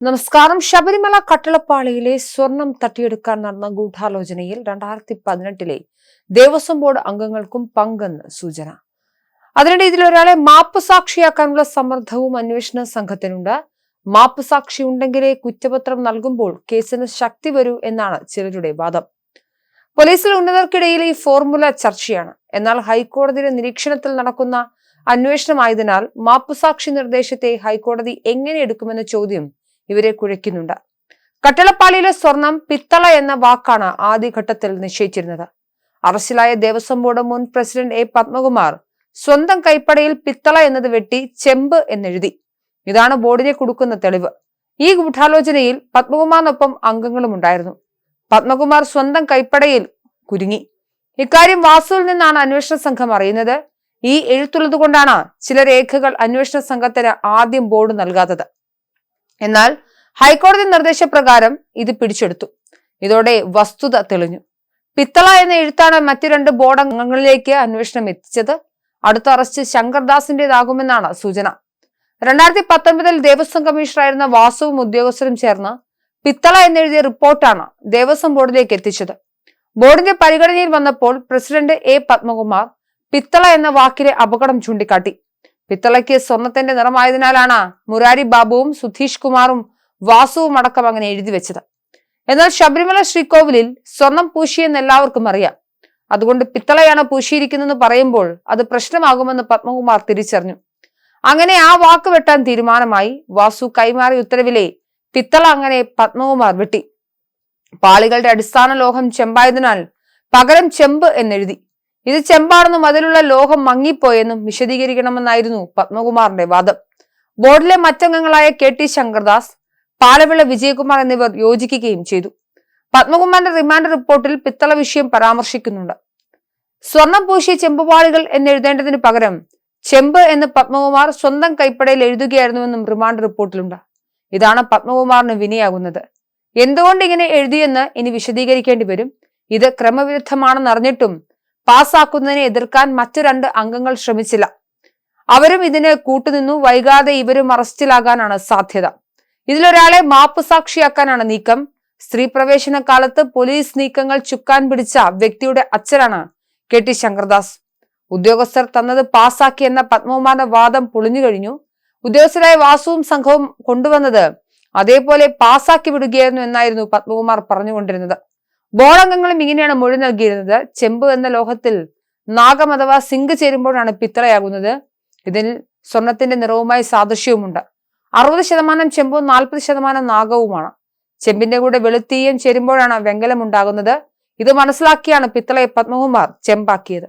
നമസ്കാരം. ശബരിമല കട്ടളപ്പാളിയിലെ സ്വർണം തട്ടിയെടുക്കാൻ നടന്ന ഗൂഢാലോചനയിൽ 2018 ദേവസ്വം ബോർഡ് അംഗങ്ങൾക്കും പങ്കെന്ന് സൂചന. അതിനിടെ ഇതിലൊരാളെ മാപ്പുസാക്ഷിയാക്കാനുള്ള സമ്മർദ്ദവും അന്വേഷണ സംഘത്തിനുണ്ട്. മാപ്പുസാക്ഷി ഉണ്ടെങ്കിലേ കുറ്റപത്രം നൽകുമ്പോൾ കേസിന് ശക്തി വരൂ എന്നാണ് ചിലരുടെ വാദം. പോലീസിൽ ഉന്നതർക്കിടയിൽ ഈ ഫോർമുല ചർച്ചയാണ്. എന്നാൽ ഹൈക്കോടതിയുടെ നിരീക്ഷണത്തിൽ നടക്കുന്ന അന്വേഷണമായതിനാൽ മാപ്പുസാക്ഷി നിർദ്ദേശത്തെ ഹൈക്കോടതി എങ്ങനെ എടുക്കുമെന്ന ചോദ്യം ഇവരെ കുഴയ്ക്കുന്നുണ്ട്. കട്ടളപ്പാളിയിലെ സ്വർണം പിത്തള എന്ന വാക്കാണ് ആദ്യഘട്ടത്തിൽ നിശ്ചയിച്ചിരുന്നത്. അറസ്റ്റിലായ ദേവസ്വം ബോർഡ് മുൻ പ്രസിഡന്റ് എ പത്മകുമാർ സ്വന്തം കൈപ്പടയിൽ പിത്തള എന്നത് വെട്ടി ചെമ്പ് എന്നെഴുതി. ഇതാണ് ബോർഡിനെ കൊടുക്കുന്ന തെളിവ്. ഈ ഗൂഢാലോചനയിൽ പത്മകുമാറിനൊപ്പം അംഗങ്ങളും ഉണ്ടായിരുന്നു. പത്മകുമാർ സ്വന്തം കൈപ്പടയിൽ കുരുങ്ങി. ഇക്കാര്യം വാസുവിൽ നിന്നാണ് അന്വേഷണ സംഘം അറിയുന്നത്. ഈ എഴുത്തുള്ളത് കൊണ്ടാണ് ചില രേഖകൾ അന്വേഷണ സംഘത്തിന് ആദ്യം ബോർഡ് നൽകാത്തത്. എന്നാൽ ഹൈക്കോടതി നിർദ്ദേശപ്രകാരം ഇത് പിടിച്ചെടുത്തു. ഇതോടെ വസ്തുത തെളിഞ്ഞു. പിത്തള എന്ന എഴുത്താണ് മറ്റു രണ്ട് ബോർഡ് അംഗങ്ങളിലേക്ക് അന്വേഷണം എത്തിച്ചത്. അടുത്ത അറസ്റ്റ് ശങ്കർദാസിന്റേതാകുമെന്നാണ് സൂചന. 2019 ദേവസ്വം കമ്മീഷണറായിരുന്ന വാസുവും ഉദ്യോഗസ്ഥരും ചേർന്ന് പിത്തള എന്നെഴുതിയ റിപ്പോർട്ടാണ് ദേവസ്വം ബോർഡിലേക്ക് എത്തിച്ചത്. ബോർഡിന്റെ പരിഗണനയിൽ വന്നപ്പോൾ പ്രസിഡന്റ് എ പത്മകുമാർ പിത്തള എന്ന വാക്കിലെ അപകടം ചൂണ്ടിക്കാട്ടി. പിത്തളയ്ക്ക് സ്വർണത്തിന്റെ നിറമായതിനാലാണ് മുരാരി ബാബുവും സുധീഷ് കുമാറും വാസുവും അടക്കം അങ്ങനെ എഴുതി വെച്ചത്. എന്നാൽ ശബരിമല ശ്രീകോവിലിൽ സ്വർണം പൂശിയെന്ന് എല്ലാവർക്കും അറിയാം. അതുകൊണ്ട് പിത്തളയാണ് പൂശിയിരിക്കുന്നതെന്ന് പറയുമ്പോൾ അത് പ്രശ്നമാകുമെന്ന് പത്മകുമാർ തിരിച്ചറിഞ്ഞു. അങ്ങനെ ആ വാക്ക് വെട്ടാൻ തീരുമാനമായി. വാസു കൈമാറിയ ഉത്തരവിലെ പിത്തള അങ്ങനെ പത്മകുമാർ വെട്ടി. പാളികളുടെ അടിസ്ഥാന ലോഹം ചെമ്പായതിനാൽ പകരം ചെമ്പ് എന്നെഴുതി. ഇത് ചെമ്പാണെന്നും അതിലുള്ള ലോഹം മങ്ങിപ്പോയെന്നും വിശദീകരിക്കണമെന്നായിരുന്നു പത്മകുമാറിന്റെ വാദം. ബോർഡിലെ മറ്റംഗങ്ങളായ KT ശങ്കർദാസ്, പാലവിള വിജയകുമാർ എന്നിവർ യോജിക്കുകയും ചെയ്തു. പത്മകുമാറിന്റെ റിമാൻഡ് റിപ്പോർട്ടിൽ പിത്തള വിഷയം പരാമർശിക്കുന്നുണ്ട്. സ്വർണം പൂശിയ ചെമ്പുപാളികൾ എന്നെഴുതേണ്ടതിന് പകരം ചെമ്പ് എന്ന് പത്മകുമാർ സ്വന്തം കൈപ്പടയിൽ എഴുതുകയായിരുന്നുവെന്നും റിമാൻഡ് റിപ്പോർട്ടിലുണ്ട്. ഇതാണ് പത്മകുമാറിന് വിനയാകുന്നത്. എന്തുകൊണ്ട് ഇങ്ങനെ എഴുതിയെന്ന് ഇനി വിശദീകരിക്കേണ്ടി വരും. ഇത് ക്രമവിരുദ്ധമാണെന്ന് അറിഞ്ഞിട്ടും പാസ്സാക്കുന്നതിനെ എതിർക്കാൻ മറ്റു രണ്ട് അംഗങ്ങൾ ശ്രമിച്ചില്ല. അവരും ഇതിന് കൂട്ടുനിന്നു. വൈകാതെ ഇവരും അറസ്റ്റിലാകാനാണ് സാധ്യത. ഇതിലൊരാളെ മാപ്പുസാക്ഷിയാക്കാനാണ് നീക്കം. സ്ത്രീ പ്രവേശന കാലത്ത് പോലീസ് നീക്കങ്ങൾ ചുക്കാൻ പിടിച്ച വ്യക്തിയുടെ അച്ഛനാണ് KT ശങ്കർദാസ്. ഉദ്യോഗസ്ഥർ തന്നത് പാസ്സാക്കിയെന്ന പത്മകുമാറിന്റെ വാദം പൊളിഞ്ഞു കഴിഞ്ഞു. ഉദ്യോഗസ്ഥരായ വാസുവും സംഘവും കൊണ്ടുവന്നത് അതേപോലെ പാസ്സാക്കി വിടുകയായിരുന്നു എന്നായിരുന്നു പത്മകുമാർ പറഞ്ഞുകൊണ്ടിരുന്നത്. ബോർഡ് അംഗങ്ങളും ഇങ്ങനെയാണ് മൊഴി നൽകിയിരുന്നത്. ചെമ്പ് എന്ന ലോഹത്തിൽ നാഗം അഥവാ സിങ്ക് ചേരുമ്പോഴാണ് പിത്തളയാകുന്നത്. ഇതിൽ സ്വർണത്തിന്റെ നിറവുമായി സാദൃശ്യവുമുണ്ട്. 60% ചെമ്പും 40% നാഗവുമാണ്. ചെമ്പിന്റെ കൂടെ വെളുത്തീയം ചേരുമ്പോഴാണ് വെങ്കലം ഉണ്ടാകുന്നത്. ഇത് മനസ്സിലാക്കിയാണ് പിത്തളയെ പത്മകുമാർ ചെമ്പാക്കിയത്.